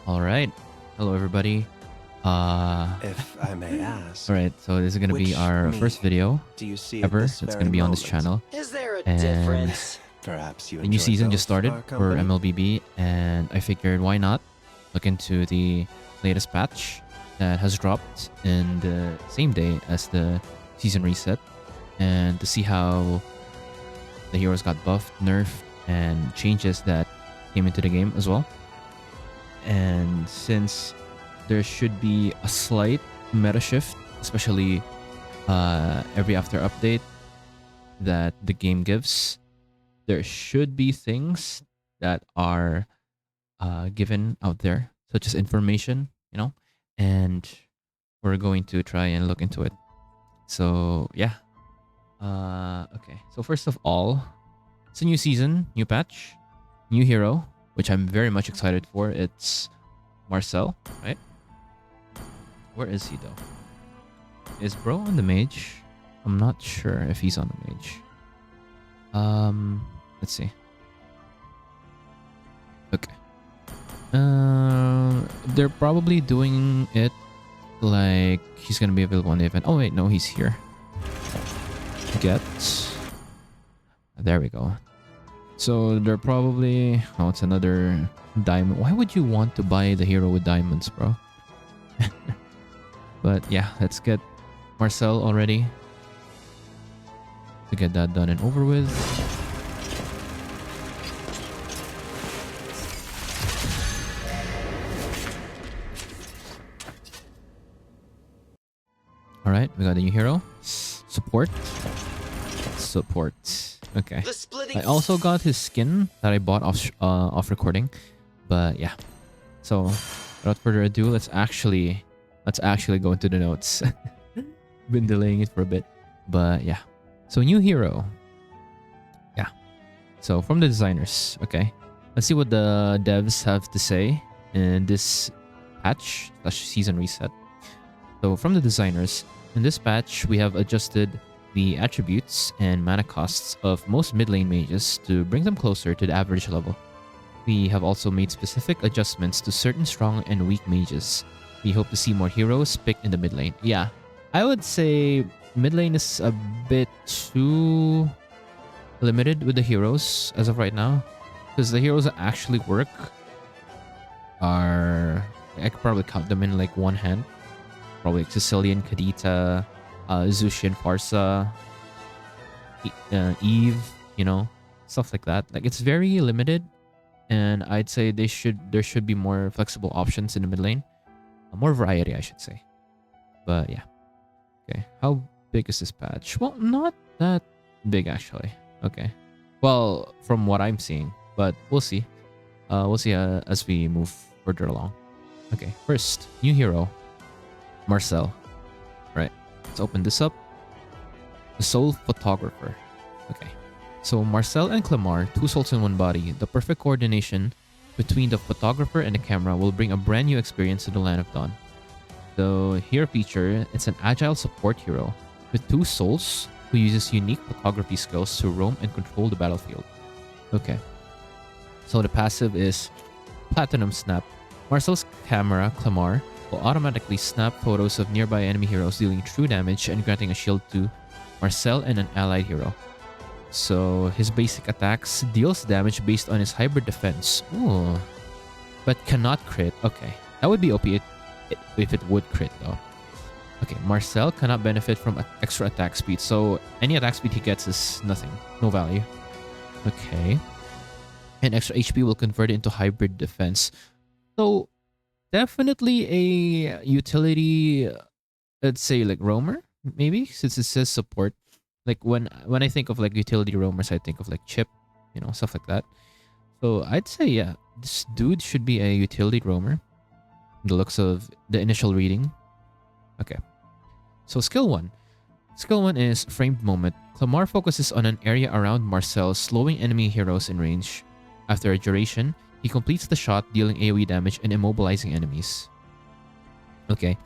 All right. Hello, everybody. If I may ask, all right. So this is gonna be which our me first video do you see at ever this that's very gonna be on this moment? channel, Is there a and difference? Perhaps you the new enjoy season just both started our for company? MLBB, and I figured why not look into the latest patch that has dropped in the same day as the season reset, and to see how the heroes got buffed, nerfed, and changes that came into the game as well. And since there should be a slight meta shift, especially every after update that the game gives, there should be things that are given out there, such as information, and we're going to try and look into it. So yeah. Okay. So first of all, it's a new season, new patch, new hero, which I'm very much excited for. It's Marcel, right? Where is he though? Is bro on the mage? I'm not sure if he's on the mage. Let's see. Okay. They're probably doing it like he's gonna be available on the event. Oh wait, no, he's here. Get. There we go. So they're probably... Oh, it's another diamond. Why would you want to buy the hero with diamonds, bro? But yeah, let's get Marcel already to get that done and over with. All right, we got a new hero. Support. Okay. I also got his skin that I bought off recording, but yeah. So without further ado, let's actually go into the notes. Been delaying it for a bit, but yeah. So new hero. Yeah. So from the designers, okay. Let's see what the devs have to say in this patch / season reset. So from the designers, in this patch we have adjusted the attributes and mana costs of most mid lane mages to bring them closer to the average level. We have also made specific adjustments to certain strong and weak mages. We hope to see more heroes picked in the mid lane. Yeah, I would say mid lane is a bit too limited with the heroes as of right now, because the heroes that actually work are... I could probably count them in like one hand. Probably like Sicilian, Kadita, Zushian, Farsa, Eve, stuff like that. Like, it's very limited, and I'd say there should be more flexible options in the mid lane, more variety, I should say. But yeah, okay. How big is this patch? Well, not that big actually. Okay, well, from what I'm seeing, but we'll see. We'll see as we move further along. Okay, first new hero, Marcel. Right. Let's open this up. The Soul Photographer. Okay. So Marcel and Clamar, two souls in one body, the perfect coordination between the photographer and the camera will bring a brand new experience to the Land of Dawn. So here feature, it's an agile support hero with two souls who uses unique photography skills to roam and control the battlefield. Okay. So the passive is Platinum Snap. Marcel's camera, Clamar, will automatically snap photos of nearby enemy heroes, dealing true damage and granting a shield to Marcel and an allied hero. So his basic attacks deals damage based on his hybrid defense. Ooh. But cannot crit. Okay. That would be OP if it would crit though. Okay, Marcel cannot benefit from extra attack speed, so any attack speed he gets is nothing. No value. Okay. And extra HP will convert it into hybrid defense. So definitely a utility, let's say like roamer, maybe, since it says support. Like when I think of like utility roamers, I think of like Chip, stuff like that. So I'd say, yeah, this dude should be a utility roamer. The looks of the initial reading. Okay. So skill 1. Skill 1 is Framed Moment. Clamar focuses on an area around Marcel, slowing enemy heroes in range. After a duration, he completes the shot, dealing AoE damage and immobilizing enemies. Okay.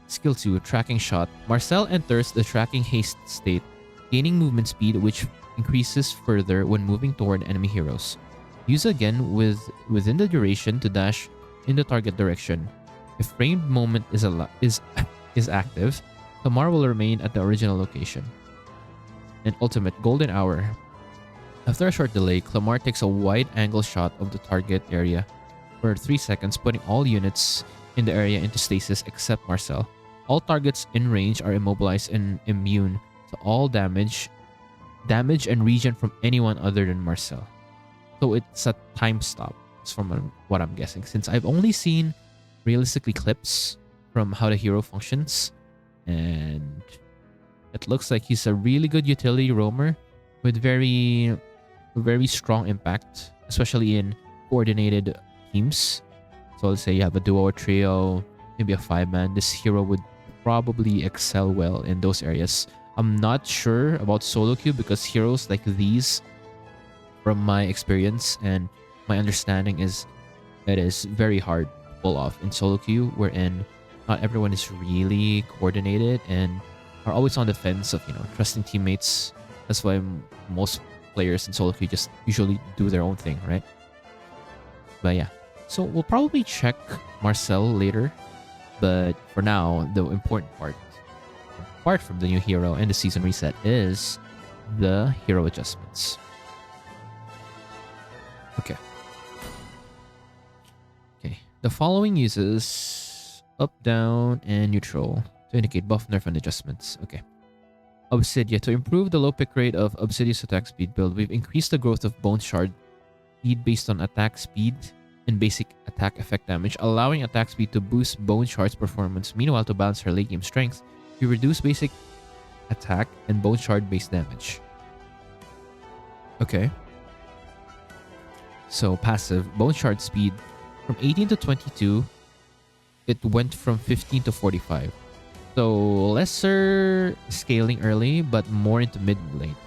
Skill 2, Tracking Shot. Marcel enters the tracking haste state, gaining movement speed which increases further when moving toward enemy heroes. Use again within the duration to dash in the target direction. If framed moment is active, Clamar will remain at the original location. And ultimate golden hour. After a short delay, Clamar takes a wide angle shot of the target area for 3 seconds, putting all units in the area into stasis except Marcel. All targets in range are immobilized and immune to all damage and regen from anyone other than Marcel. So it's a time stop, from what I'm guessing, since I've only seen realistically clips from how the hero functions, and it looks like he's a really good utility roamer with very strong impact, especially in coordinated teams. So let's say you have a duo or trio, maybe a 5-man. This hero would probably excel well in those areas. I'm not sure about solo queue because heroes like these, from my experience and my understanding, is it is very hard to pull off in solo queue, wherein not everyone is really coordinated and are always on the fence of trusting teammates. That's why most players in solo queue just usually do their own thing, right? But yeah, so we'll probably check Marcel later, but for now, the important part, apart from the new hero and the season reset, is the hero adjustments. Okay. The following uses up, down, and neutral to indicate buff, nerf, and adjustments. Okay. Obsidia. To improve the low pick rate of Obsidia's attack speed build, we've increased the growth of Bone Shard speed based on attack speed and basic attack effect damage, allowing attack speed to boost Bone Shard's performance. Meanwhile, to balance her late game strength, we reduce basic attack and Bone Shard base damage. Okay. So passive, Bone Shard speed from 18 to 22, it went from 15 to 45. So lesser scaling early, but more into mid lane.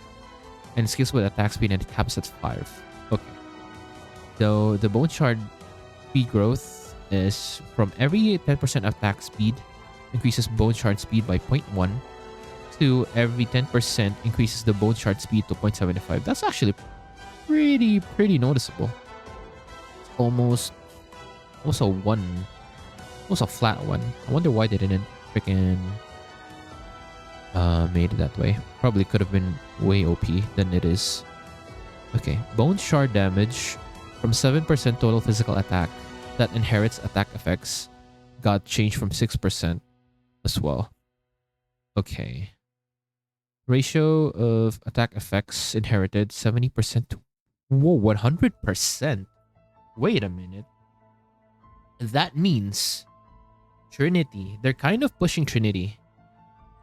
And skills with attack speed and it caps at 5. Okay. So the Bone Shard speed growth is from every 10% attack speed increases Bone Shard speed by 0.1 to every 10% increases the Bone Shard speed to 0.75. That's actually pretty noticeable. It's almost a flat one. I wonder why they didn't freaking made it that way. Probably could have been way OP than it is. Okay, Bone Shard damage from 7% total physical attack that inherits attack effects got changed from 6% as well. Okay. Ratio of attack effects inherited 70% to 100%. Wait a minute. That means Trinity. They're kind of pushing Trinity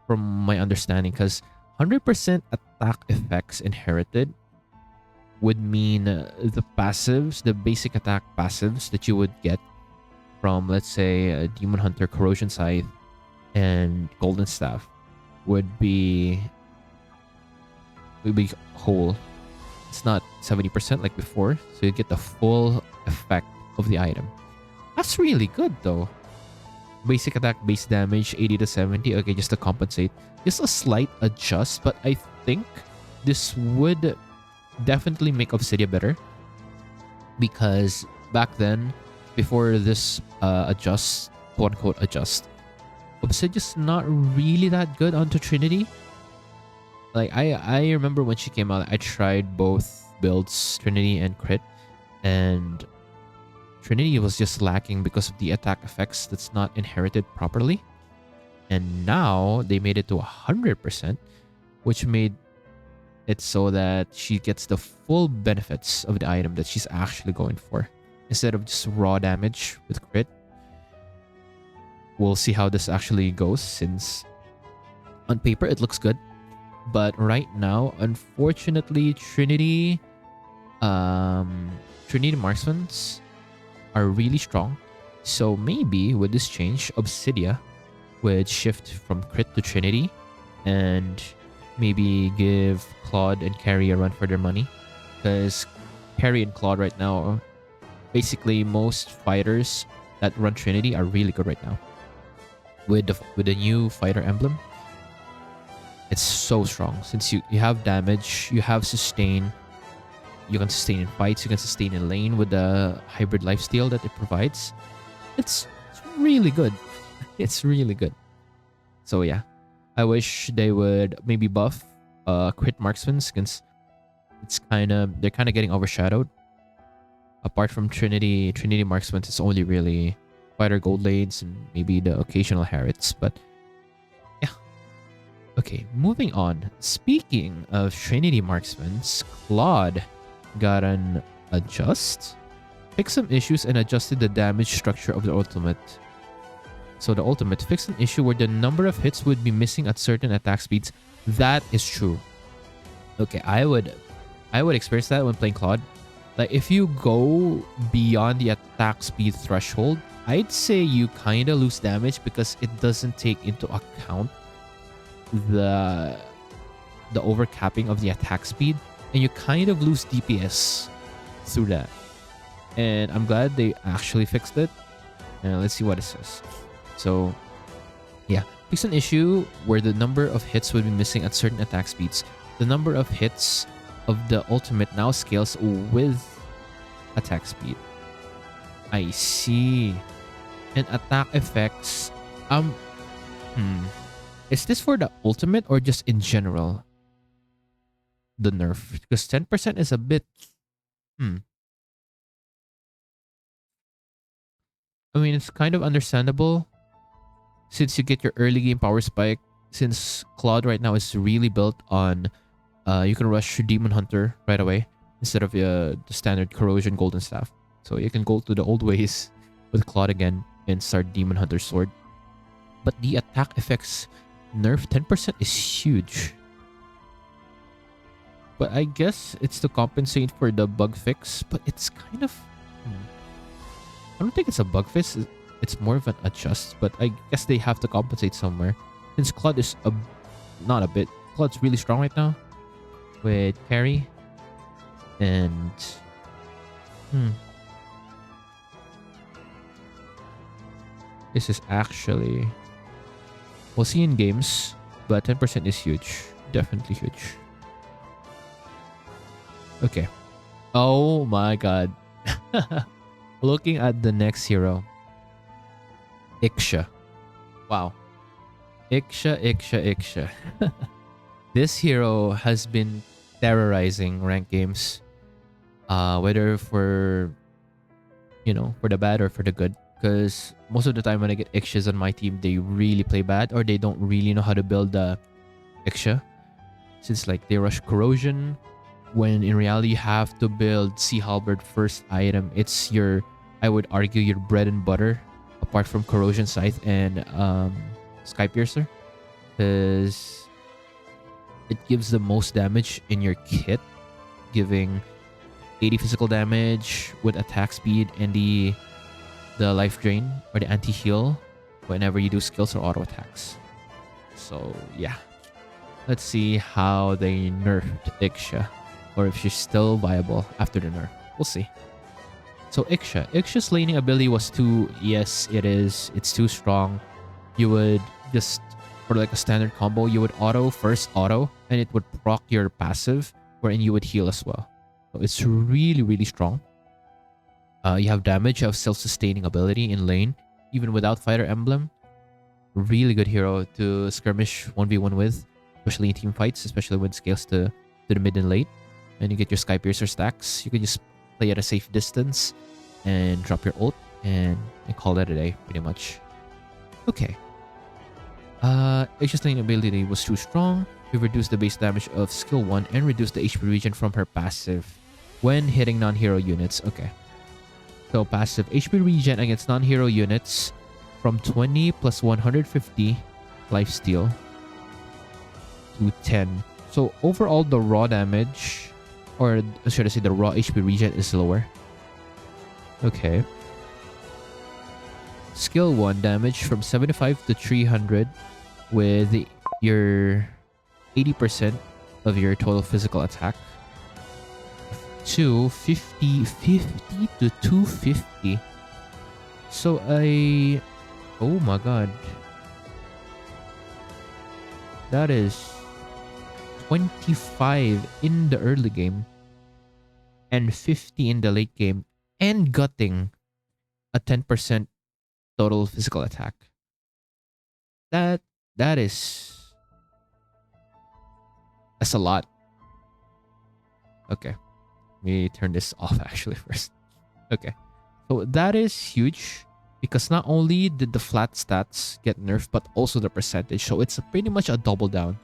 from my understanding, because 100% attack effects inherited would mean the passives, the basic attack passives that you would get from, let's say, Demon Hunter, Corrosion Scythe, and Golden Staff would be whole. It's not 70% like before, so you get the full effect of the item. That's really good though. Basic attack base damage 80 to 70. Okay, just to compensate. Just a slight adjust, but I think this would definitely make Obsidia better, because back then, before this adjust, quote unquote adjust, Obsidia's not really that good onto Trinity. Like I remember when she came out, I tried both builds, Trinity and Crit, and Trinity was just lacking because of the attack effects that's not inherited properly. And now they made it to 100%, which made it so that she gets the full benefits of the item that she's actually going for, instead of just raw damage with Crit. We'll see how this actually goes, since on paper it looks good, but right now, unfortunately, Trinity marksmans are really strong. So maybe with this change, Obsidia would shift from Crit to Trinity and maybe give Claude and Carrie a run for their money, because Carrie and Claude right now, basically most fighters that run Trinity are really good right now. With the new fighter emblem, it's so strong, since you have damage, you have sustain, you can sustain in fights, you can sustain in lane with the hybrid lifesteal that it provides. It's really good. It's really good. So yeah, I wish they would maybe buff crit marksmen since they're kind of getting overshadowed. Apart from Trinity marksmen, it's only really fighter gold lanes and maybe the occasional Harrods. But yeah, okay, moving on. Speaking of Trinity marksmen, Claude got an adjust, fixed some issues, and adjusted the damage structure of the ultimate. So the ultimate fixed an issue where the number of hits would be missing at certain attack speeds. That is true. Okay, I would experience that when playing Claude. Like if you go beyond the attack speed threshold, I'd say you kind of lose damage because it doesn't take into account the overcapping of the attack speed, and you kind of lose DPS through that. And I'm glad they actually fixed it. Let's see what it says. So yeah, fix an issue where the number of hits would be missing at certain attack speeds. The number of hits of the ultimate now scales with attack speed. I see. And attack effects. Is this for the ultimate or just in general? The nerf? Because 10% is a bit... I mean, it's kind of understandable since you get your early game power spike. Since Claude right now is really built on you can rush Demon Hunter right away instead of the standard Corrosion Golden Staff. So you can go to the old ways with Claude again and start Demon Hunter Sword. But the attack effects nerf 10% is huge. But I guess it's to compensate for the bug fix. But it's kind of... I don't think it's a bug fix. It's more of an adjust. But I guess they have to compensate somewhere. Since Claude is not a bit... Claude's really strong right now. With carry. And... This is actually... We'll see in games. But 10% is huge. Definitely huge. Okay. Oh my god. Looking at the next hero. Iksha. Wow. Iksha. This hero has been terrorizing ranked games. Whether for the bad or for the good. Because most of the time when I get Ikshas on my team, they really play bad or they don't really know how to build the Iksha. Since like they rush Corrosion, when in reality you have to build Sea Halberd first item. It's I would argue, your bread and butter apart from Corrosion Scythe and Sky Piercer. Because it gives the most damage in your kit, giving 80 physical damage with attack speed and the life drain or the anti-heal whenever you do skills or auto attacks. So yeah, let's see how they nerfed Iksha, or if she's still viable after the nerf. We'll see. So Iksha's laning ability was too... Yes, it is. It's too strong. You would just, for like a standard combo, you would first auto, and it would proc your passive, wherein you would heal as well. So it's really, really strong. You have damage, you have self-sustaining ability in lane, even without fighter emblem. Really good hero to skirmish 1v1 with, especially in team fights, especially when it scales to the mid and late. And you get your Sky Piercer stacks. You can just play at a safe distance and drop your ult and call that a day, pretty much. Okay. Iksha's lane ability was too strong. We reduced the base damage of skill 1 and reduced the HP regen from her passive when hitting non-hero units. Okay. So passive HP regen against non-hero units from 20 plus 150 lifesteal to 10. So overall, the raw damage, or should I say the raw HP regen, is lower. Okay. Skill 1 damage from 75 to 300 with your 80% of your total physical attack. To 50 to 250. So oh my god. That is 25 in the early game and 50 in the late game, and gutting a 10% total physical attack. That that is that's a lot. Okay. Let me turn this off actually first. Okay. So that is huge because not only did the flat stats get nerfed, but also the percentage. So it's pretty much a double down.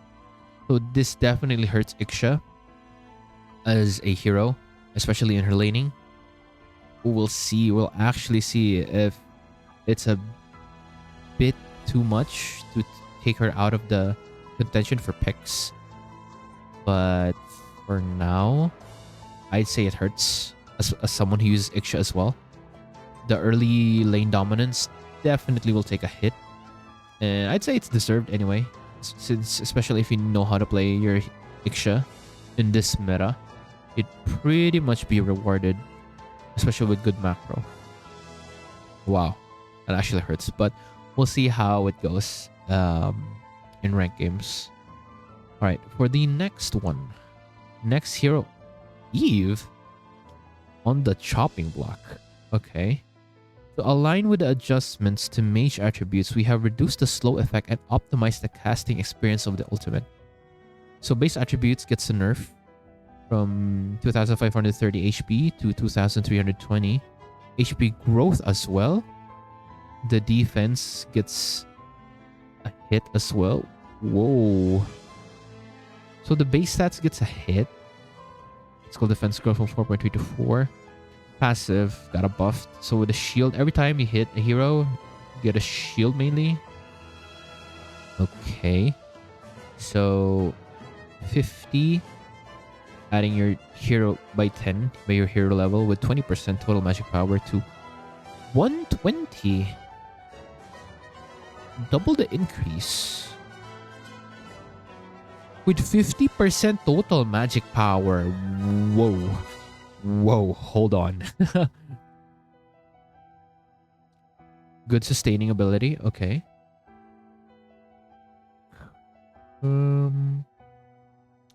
So this definitely hurts Iksha as a hero, especially in her laning. We'll see. We'll actually see if it's a bit too much to take her out of the contention for picks. But for now, I'd say it hurts as someone who uses Iksha as well. The early lane dominance definitely will take a hit. And I'd say it's deserved anyway. Since, especially if you know how to play your Iksha in this meta, it'd pretty much be rewarded, especially with good macro. Wow, that actually hurts. But we'll see how it goes in ranked games. All right, for the next one. Next hero, Eve on the chopping block. Okay. To align with the adjustments to mage attributes, we have reduced the slow effect and optimized the casting experience of the ultimate. So base attributes gets a nerf from 2530 HP to 2320 HP growth as well. The defense gets a hit as well. Whoa. So the base stats gets a hit. It's called defense growth from 4.3 to 4. Passive got a buff. So with the shield, every time you hit a hero, you get a shield mainly. Okay. So 50, adding your hero by 10 by your hero level with 20% total magic power to 120. Double the increase. With 50% total magic power. Whoa. Whoa, hold on. Good sustaining ability. Okay.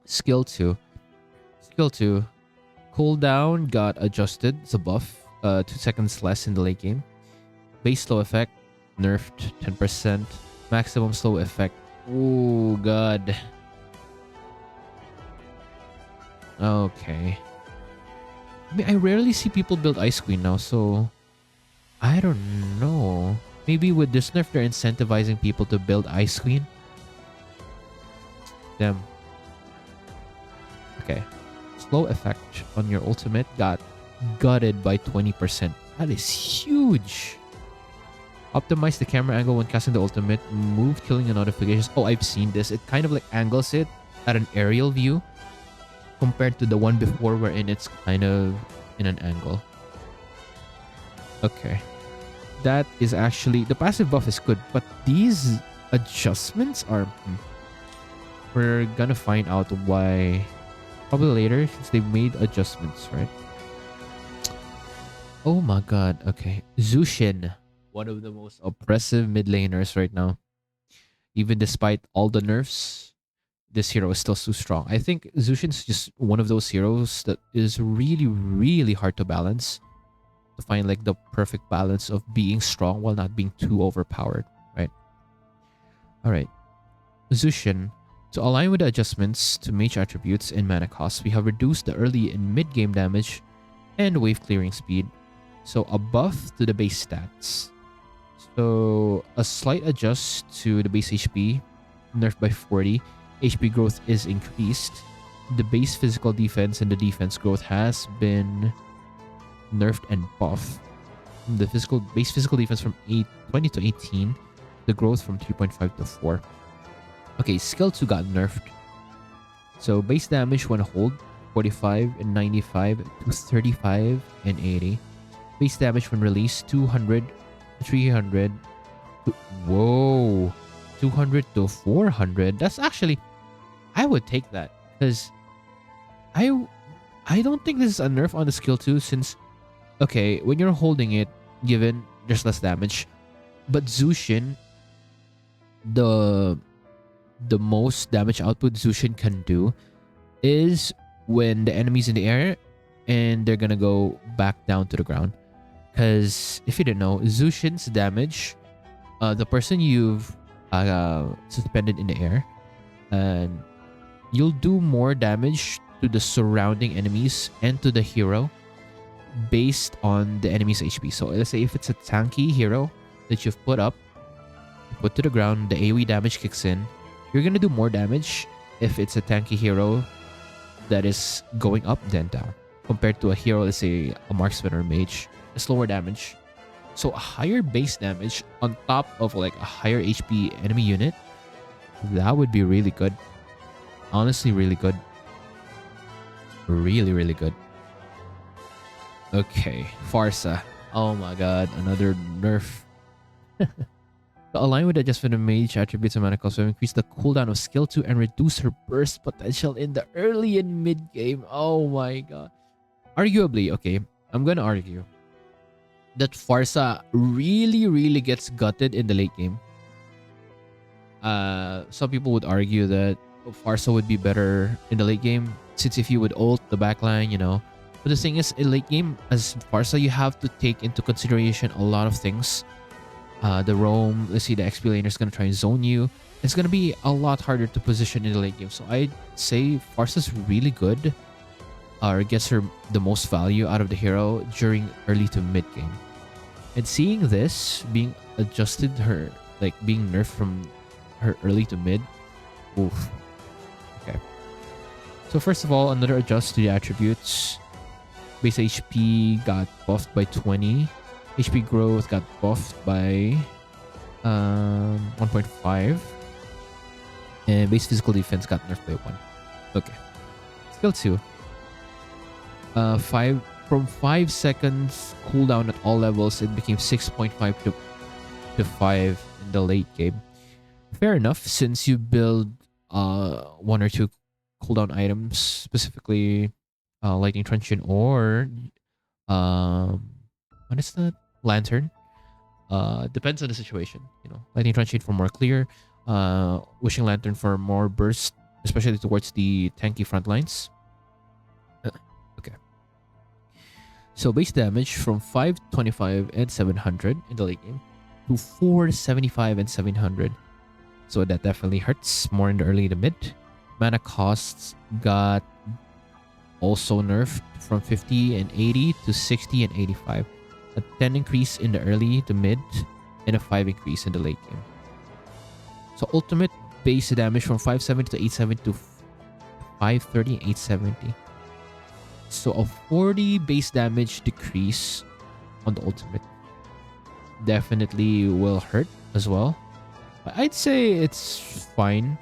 Skill 2. Skill 2. Cooldown got adjusted. It's a buff. 2 seconds less in the late game. Base slow effect nerfed 10%. Maximum slow effect. Oh god. Okay. I mean, I rarely see people build Ice Queen now, so I don't know. Maybe with this nerf, they're incentivizing people to build Ice Queen. Damn. Okay. Slow effect on your ultimate got gutted by 20%. That is huge. Optimize the camera angle when casting the ultimate. Move killing the notifications. Oh, I've seen this. It kind of like angles it at an aerial view compared to the one before wherein it's kind of in an angle. Okay. That is actually... The passive buff is good, but these adjustments are... We're gonna find out why probably later since they made adjustments, right? Oh my god. Okay. Zushin. One of the most oppressive mid laners right now. Even despite all the nerfs, this hero is still so strong. I think Zushin's just one of those heroes that is really, really hard to balance. To find like the perfect balance of being strong while not being too overpowered, right? Alright. Zushin. To align with the adjustments to mage attributes and mana cost, we have reduced the early and mid-game damage and wave clearing speed. So a buff to the base stats. So a slight adjust to the base HP, nerfed by 40. HP growth is increased. The base physical defense and the defense growth has been nerfed and buffed. The base physical defense from 20 to 18. The growth from 3.5 to 4. Okay, skill 2 got nerfed. So base damage when hold 45 and 95 to 35 and 80. Base damage when release 200, 300 to, whoa, 200 to 400. That's actually, I would take that because I don't think this is a nerf on the skill 2 since, okay, when you're holding it, given there's less damage, but Zushin, the most damage output Zushin can do is when the enemy's in the air and they're gonna go back down to the ground. Because if you didn't know, Zushin's damage, the person you've suspended in the air, and you'll do more damage to the surrounding enemies and to the hero based on the enemy's HP. So let's say if it's a tanky hero that you've put up, put to the ground, the AoE damage kicks in. You're gonna do more damage if it's a tanky hero that is going up than down, compared to a hero, let's say a marksman or mage, a slower damage. So a higher base damage on top of like a higher HP enemy unit, that would be really good. Honestly, really good. Really, really good. Okay, Farsa. Oh my god, another nerf. To align with adjustment of mage attributes and mana cost, will increase the cooldown of skill 2 and reduce her burst potential in the early and mid game. Oh my god. Arguably, okay, I'm gonna argue that Farsa really gets gutted in the late game. Some people would argue that Farsa would be better in the late game, since if you would ult the backline, you know. But the thing is, in late game, as Farsa, you have to take into consideration a lot of things. The roam, let's see, the XP laner is going to try and zone you. It's going to be a lot harder to position in the late game. So I'd say Farsa's really good, or gets her the most value out of the hero during early to mid game. And seeing this being adjusted, her like being nerfed from her early to mid, oof. Okay. So first of all, another adjust to the attributes. Base HP got buffed by 20. HP growth got buffed by 1.5. And base physical defense got nerfed by 1. Okay. Skill 2. 5 seconds cooldown at all levels, it became 6.5 to 5 in the late game. Fair enough, since you build 1 or 2 cooldown items, specifically Lightning Truncheon or what is that? Lantern. Depends on the situation, you know. Lightning Truncheon for more clear, Wishing Lantern for more burst, especially towards the tanky front lines. Okay. So base damage from 525 and 700 in the late game to 475 and 700. So that definitely hurts more in the early to mid. Mana costs got also nerfed from 50 and 80 to 60 and 85. A 10 increase in the early to mid and a 5 increase in the late game. So ultimate base damage from 570 to 870 to 530 and 870. So a 40 base damage decrease on the ultimate definitely will hurt as well. But I'd say it's fine,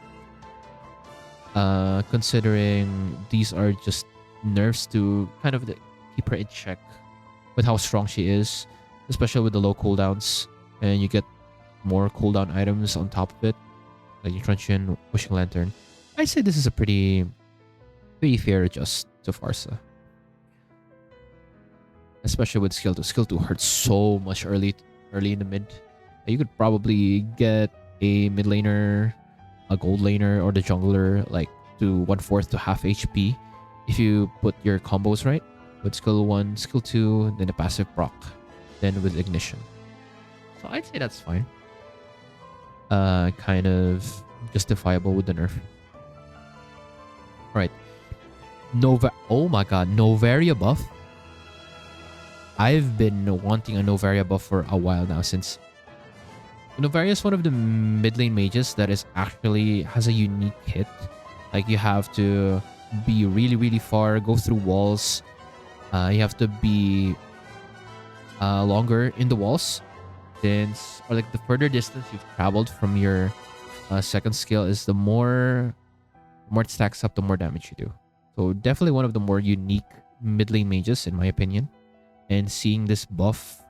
considering these are just nerfs to kind of keep her in check with how strong she is, especially with the low cooldowns, and you get more cooldown items on top of it, like your Truncheon, Wishing Lantern. I'd say this is a pretty fair adjust to Farsa, especially with skill 2. Skill 2 hurts so much early in the mid. You could probably get a mid laner, a gold laner, or the jungler like to 1/4 to half HP if you put your combos right with skill 1, skill 2, then a passive proc, then with ignition. So I'd say that's fine. Kind of justifiable with the nerf. Alright. Oh my god, Novaria buff. I've been wanting a Novaria buff for a while now, since Novaria is one of the mid lane mages that is actually has a unique hit. Like, you have to be really far, go through walls. You have to be longer in the walls, since, or like the further distance you've traveled from your second skill is the more it stacks up, the more damage you do. So definitely one of the more unique mid lane mages in my opinion. And seeing this buff,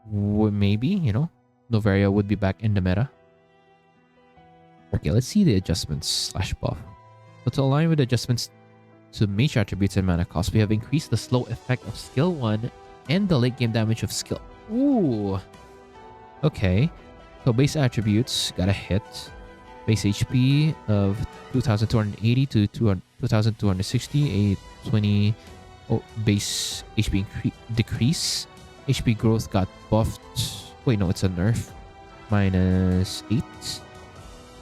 maybe, you know, Novaria would be back in the meta. Okay, let's see the adjustments / buff. So to align with the adjustments to mage attributes and mana cost, we have increased the slow effect of skill 1 and the late game damage of skill. Ooh. Okay. So base attributes got a hit. Base HP of 2,280 to 2,260. A 20 base HP decrease. HP growth got buffed. Wait, no, it's a nerf. -8.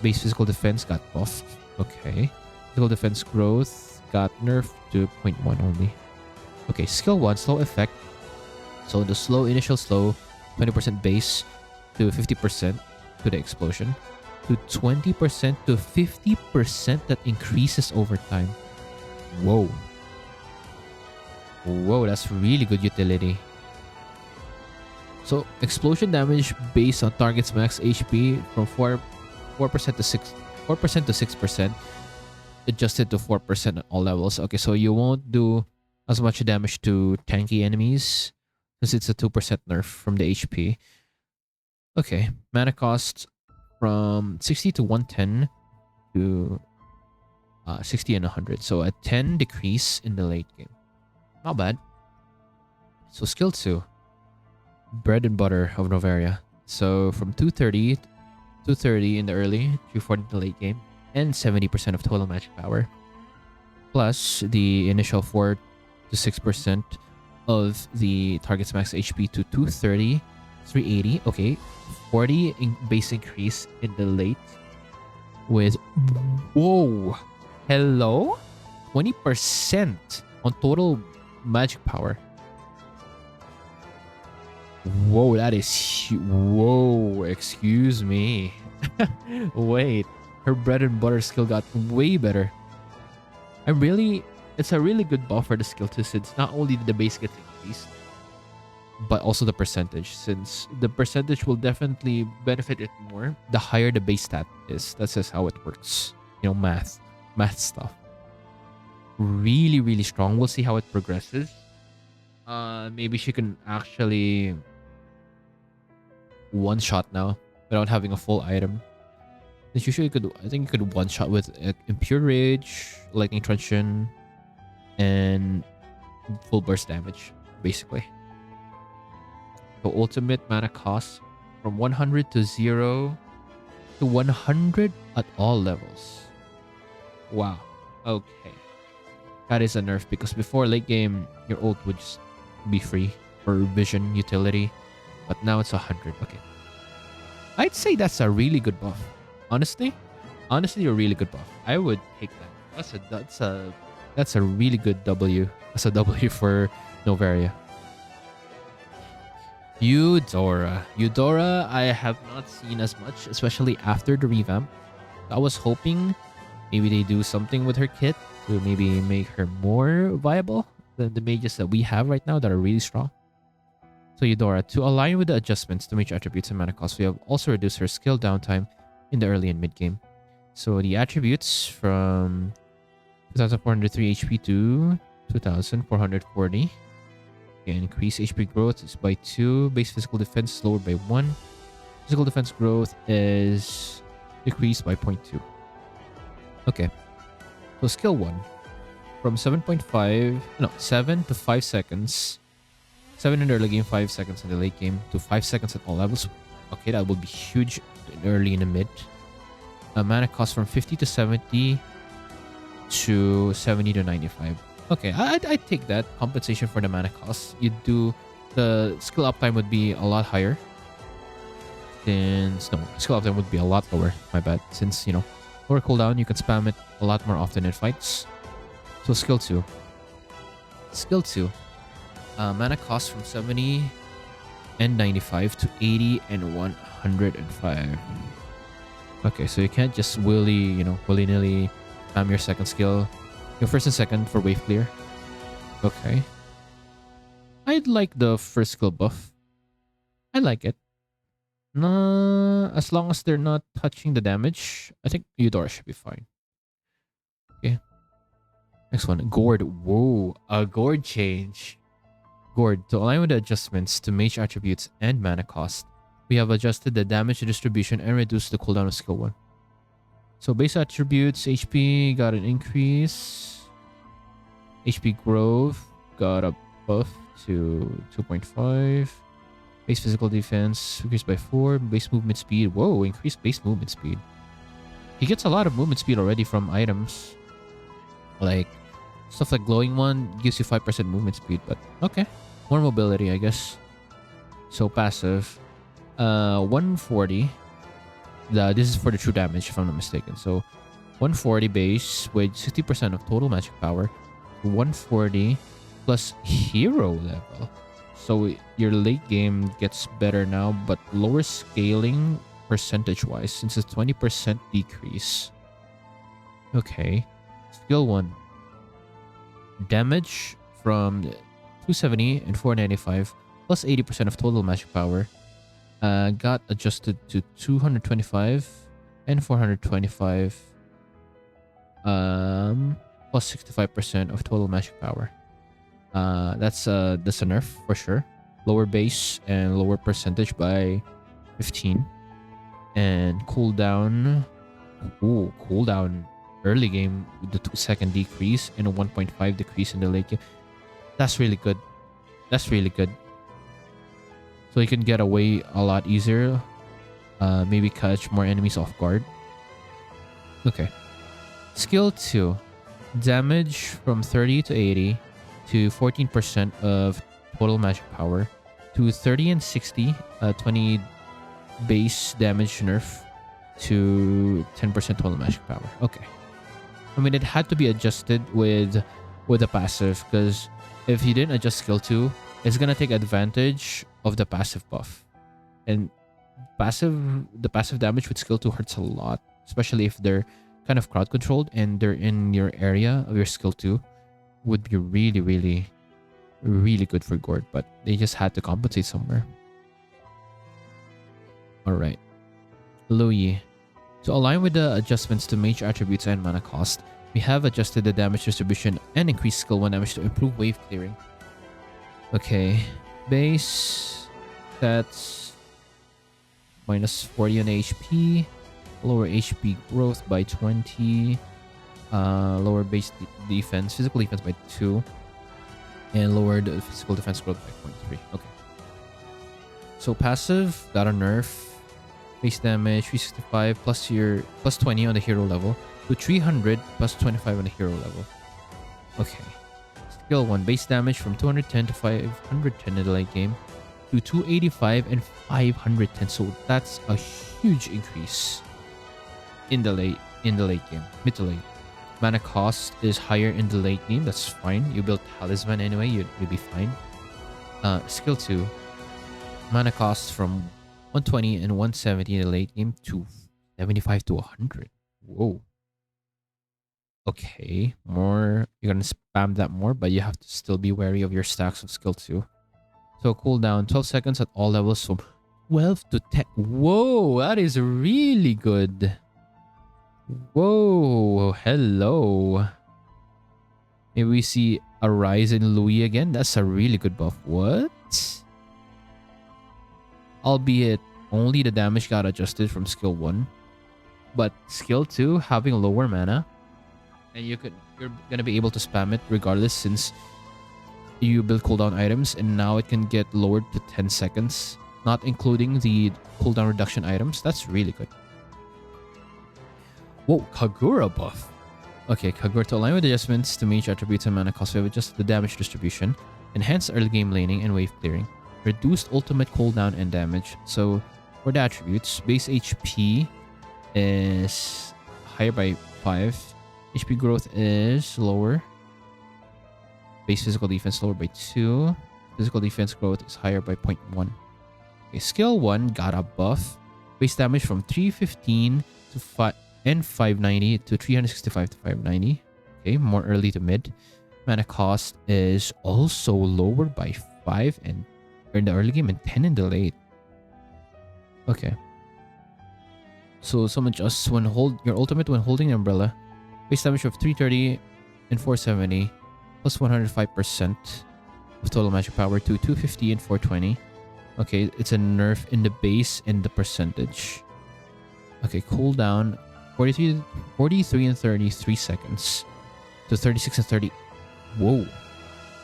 Base physical defense got buffed. Okay. Physical defense growth got nerfed to 0.1 only. Okay, skill 1, slow effect. So the initial slow, 20% base to 50% to the explosion. To 20% to 50% that increases over time. Whoa. Whoa, that's really good utility. So explosion damage based on target's max HP from 4% to 6%, adjusted to 4% at all levels. Okay, so you won't do as much damage to tanky enemies since it's a 2% nerf from the HP. Okay, mana cost from 60 to 110 to 60 and 100. So a 10 decrease in the late game. Not bad. So skill 2. Bread and butter of Novaria. So from 230 in the early, 340 in the late game, and 70% of total magic power. Plus the initial 4 to 6% of the target's max HP to 230, 380. Okay, 40 base increase in the late with, whoa, hello, 20% on total magic power. Whoa, that is whoa, excuse me. Wait, her bread and butter skill got way better. It's a really good buff for the skill 2, since not only did the base get increased, but also the percentage, since the percentage will definitely benefit it more the higher the base stat is. That's just how it works. You know, math stuff. Really, really strong. We'll see how it progresses. Maybe she can actually one shot now without having a full item. This usually could, I think you could one shot with Impure Rage, Lightning Truncheon, and full burst damage, basically. So ultimate mana cost from 100 to 0 to 100 at all levels. Wow. Okay. That is a nerf, because before late game, your ult would just be free for vision utility, but now it's 100. Okay. I'd say that's a really good buff. Honestly, a really good buff. I would take that. That's a really good W. That's a W for Novaria. Eudora, I have not seen as much, especially after the revamp. I was hoping maybe they do something with her kit to maybe make her more viable than the mages that we have right now that are really strong. So Eudora, to align with the adjustments to mage attributes and mana cost, we have also reduced her skill downtime in the early and mid game. So the attributes from 2403 HP to 2440. Okay, increase HP growth is by 2. Base physical defense lowered by 1. Physical defense growth is decreased by 0.2. Okay. So skill 1. From 7 to 5 seconds. 7 in the early game, 5 seconds in the late game, to 5 seconds at all levels. Okay, that will be huge in early and the mid. Mana cost from 50 to 70 to 70 to 95. Okay, I'd take that. Compensation for the mana cost. You do, the skill uptime would be a lot higher. Since, no, skill uptime would be a lot lower. My bad. Since, you know, lower cooldown, you can spam it a lot more often in fights. So skill 2. Skill 2. Mana cost from 70 and 95 to 80 and 105. Okay, so you can't just willy-nilly spam your second skill. Your first and second for wave clear. Okay. I'd like the first skill buff. I like it. Nah, as long as they're not touching the damage, I think Eudora should be fine. Okay. Next one. Gourd. Whoa, a gourd change. Gourd. To align with the adjustments to mage attributes and mana cost, we have adjusted the damage distribution and reduced the cooldown of skill 1. So base attributes, HP got an increase. HP growth got a buff to 2.5. Base physical defense increased by 4. Base movement speed. Whoa, increased base movement speed. He gets a lot of movement speed already from items. Like, stuff like glowing one gives you 5% movement speed, but okay. More mobility, I guess. So passive, 140. This is for the true damage, if I'm not mistaken. So 140 base with 60% of total magic power. 140 plus hero level. So your late game gets better now, but lower scaling percentage-wise since it's 20% decrease. Okay. Skill 1. Damage from 270 and 495 plus 80% of total magic power. Got adjusted to 225 and 425 plus 65% of total magic power. That's a nerf for sure. Lower base and lower percentage by 15. And cooldown. Ooh, cooldown early game with the 2-second decrease and a 1.5 decrease in the late game. That's really good. That's really good. So you can get away a lot easier. Maybe catch more enemies off guard. Okay. Skill 2. Damage from 30 to 80 to 14% of total magic power to 30 and 60. 20 base damage nerf to 10% total magic power. Okay. I mean, it had to be adjusted with a passive, because if you didn't adjust skill 2, it's gonna take advantage of the passive buff. And the passive damage with skill 2 hurts a lot, especially if they're kind of crowd controlled and they're in your area of your skill 2. Would be really, really, really good for Gord, but they just had to compensate somewhere. Alright. Louis. To align with the adjustments to mage attributes and mana cost, we have adjusted the damage distribution and increased skill 1 damage to improve wave clearing. Okay. Base. Stats. Minus 40 on HP. Lower HP growth by 20. Lower base defense. Physical defense by 2. And lowered physical defense growth by 0.3. Okay. So passive. Got a nerf. Base damage 365 plus 20 on the hero level to 300 plus 25 on the hero level. Okay. Skill 1. Base damage from 210 to 510 in the late game to 285 and 510. So that's a huge increase in the late game. Mid to late. Mana cost is higher in the late game. That's fine. You build Talisman anyway. You'll be fine. Skill 2. Mana cost from 120 and 170 in the late game to 75 to 100. Whoa. Okay. More. You're going to spam that more, but you have to still be wary of your stacks of skill 2. So cooldown 12 seconds at all levels from 12 to 10. Whoa. That is really good. Whoa. Hello. Maybe we see a rise in Louis again. That's a really good buff. What? Albeit only the damage got adjusted from skill 1, but skill 2 having lower mana, and you're gonna be able to spam it regardless since you build cooldown items, and now it can get lowered to 10 seconds, not including the cooldown reduction items. That's really good. Whoa, Kagura buff. Okay, Kagura. To align with adjustments to mage attributes and mana cost, we have adjusted the damage distribution, enhanced early game laning and wave clearing, reduced ultimate cooldown and damage. So for the attributes, base HP is higher by 5. HP growth is lower. Base physical defense lower by 2. Physical defense growth is higher by 0.1. Okay, skill 1 got a buff. Base damage from 315 to 590 to 365 to 590. Okay, more early to mid. Mana cost is also lower by 5 and in the early game and 10 in the late. Okay. So some adjusts when your ultimate when holding the umbrella. Base damage of 330 and 470 plus 105% of total magic power to 250 and 420. Okay, it's a nerf in the base and the percentage. Okay, cooldown 43 and 33 seconds to 36 and 30. Whoa.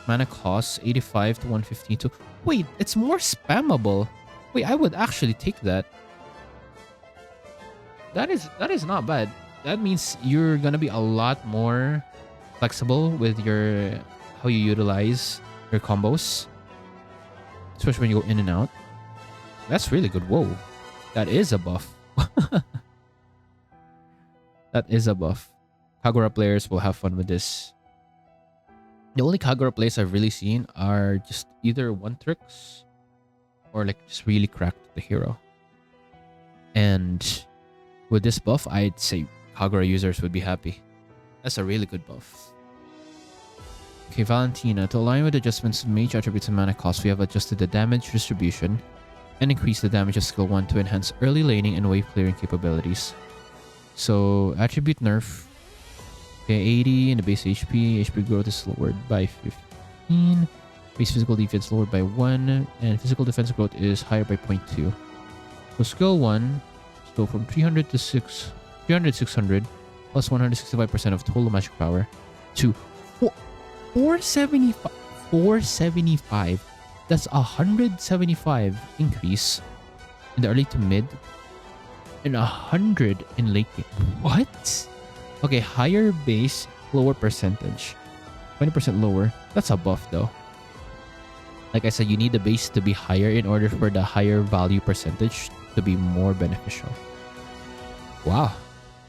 Mana cost 85 to 115 to... Wait, it's more spammable. Wait, I would actually take that. That is not bad. That means you're gonna be a lot more flexible with how you utilize your combos, especially when you go in and out. That's really good. Whoa. That is a buff. That is a buff. Kagura players will have fun with this. The only Kagura plays I've really seen are just either one tricks or like just really cracked the hero. And with this buff, I'd say Kagura users would be happy. That's a really good buff. Okay, Valentina. To align with adjustments to mage attributes and mana cost, we have adjusted the damage distribution and increased the damage of skill 1 to enhance early laning and wave clearing capabilities. So, attribute nerf. Okay, 80 in the base HP. HP growth is lowered by 15. Base physical defense lowered by 1. And physical defense growth is higher by 0.2. So, skill 1. So, from 300 to 600 plus 165% of total magic power to 475. 475. That's 175 increase in the early to mid and 100 in late game. What? Okay, higher base, lower percentage. 20% lower. That's a buff though. Like I said, you need the base to be higher in order for the higher value percentage to be more beneficial. Wow,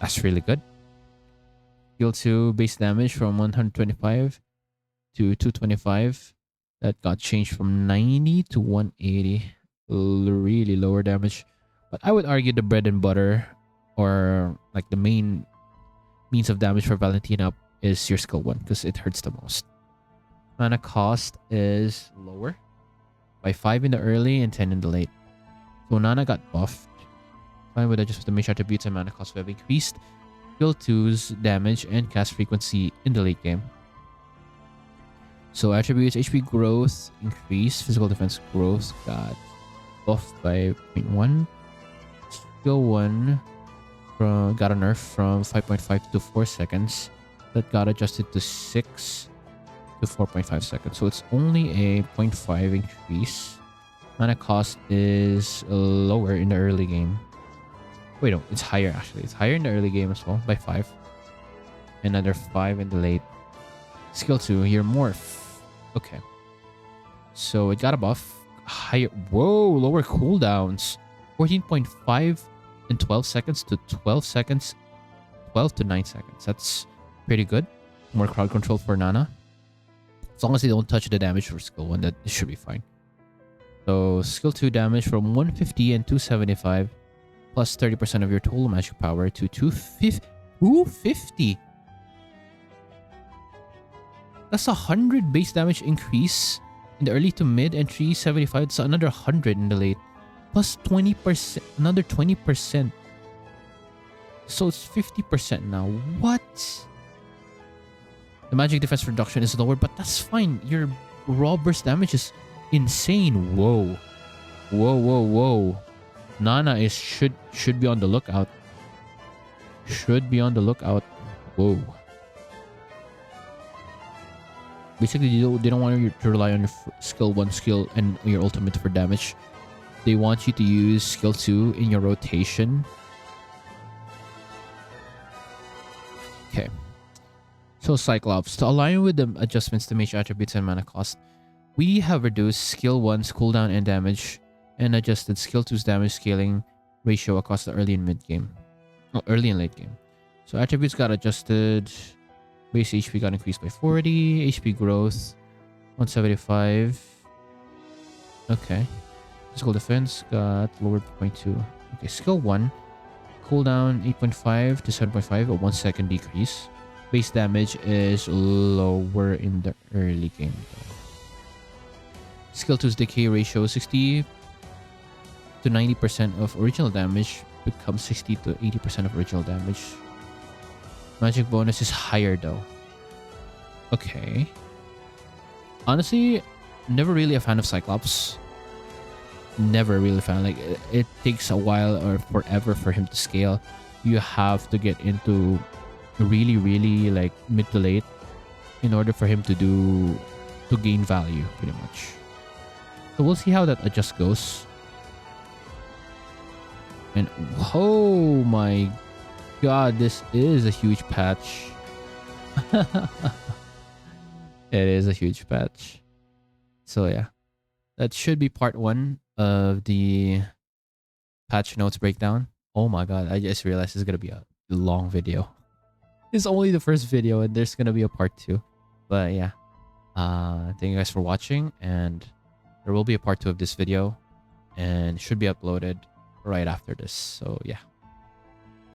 that's really good. Skill 2 base damage from 125 to 225. That got changed from 90 to 180. Really lower damage. But I would argue the bread and butter, or like the main means of damage for Valentina, is your skill 1 because it hurts the most. Mana cost is lower by 5 in the early and 10 in the late. So Nana got buffed. Fine with just the mage attributes and mana cost we have increased. Skill 2's damage and cast frequency in the late game. So attributes, HP growth increased, physical defense growth got buffed by 0.1. Skill 1 got a nerf from 5.5 to 4 seconds. That got adjusted to 6 to 4.5 seconds. So it's only a 0.5 increase. Mana cost is lower in the early game. Wait, no, it's higher actually. It's higher in the early game as well by 5. Another 5 in the late. Skill 2, your morph. Okay. So it got a buff. Higher. Whoa, lower cooldowns. 14.5 in 12 seconds to 12 seconds. 12 to 9 seconds. That's pretty good. More crowd control for Nana. As long as they don't touch the damage for skill 1, that should be fine. So skill 2 damage from 150 and 275 plus 30% of your total magic power to 250. That's 100 base damage increase in the early to mid and 375. It's another 100 in the late. Plus 20%, another 20%. So it's 50% now. What? The magic defense reduction is lower, but that's fine. Your raw burst damage is insane. Whoa. Whoa. Nana should be on the lookout. Should be on the lookout. Whoa. Basically, they don't want you to rely on your skill 1 skill and your ultimate for damage. They want you to use skill 2 in your rotation. Okay. So Cyclops, to align with the adjustments to mage attributes and mana cost, we have reduced skill 1's cooldown and damage and adjusted skill 2's damage scaling ratio across the early and mid game. Early and late game. So attributes got adjusted. Base HP got increased by 40. HP growth 175. Okay. Physical defense got lowered by 0.2. Okay, skill 1. Cooldown 8.5 to 7.5, a 1 second decrease. Base damage is lower in the early game. Skill 2's decay ratio 60 to 90% of original damage becomes 60 to 80% of original damage. Magic bonus is higher though. Okay. Honestly, never really a fan of Cyclops. Never really a fan. Like, it takes a while or forever for him to scale. You have to get into really like mid to late in order for him to gain value pretty much. So we'll see how that adjust goes. And oh my god, this is a huge patch. It is a huge patch. So yeah, that should be part 1 of the patch notes breakdown. Oh my god, I just realized it's gonna be a long video. It's only the first video and there's gonna be a part 2. But yeah. Thank you guys for watching, and there will be a part 2 of this video and should be uploaded right after this. So yeah.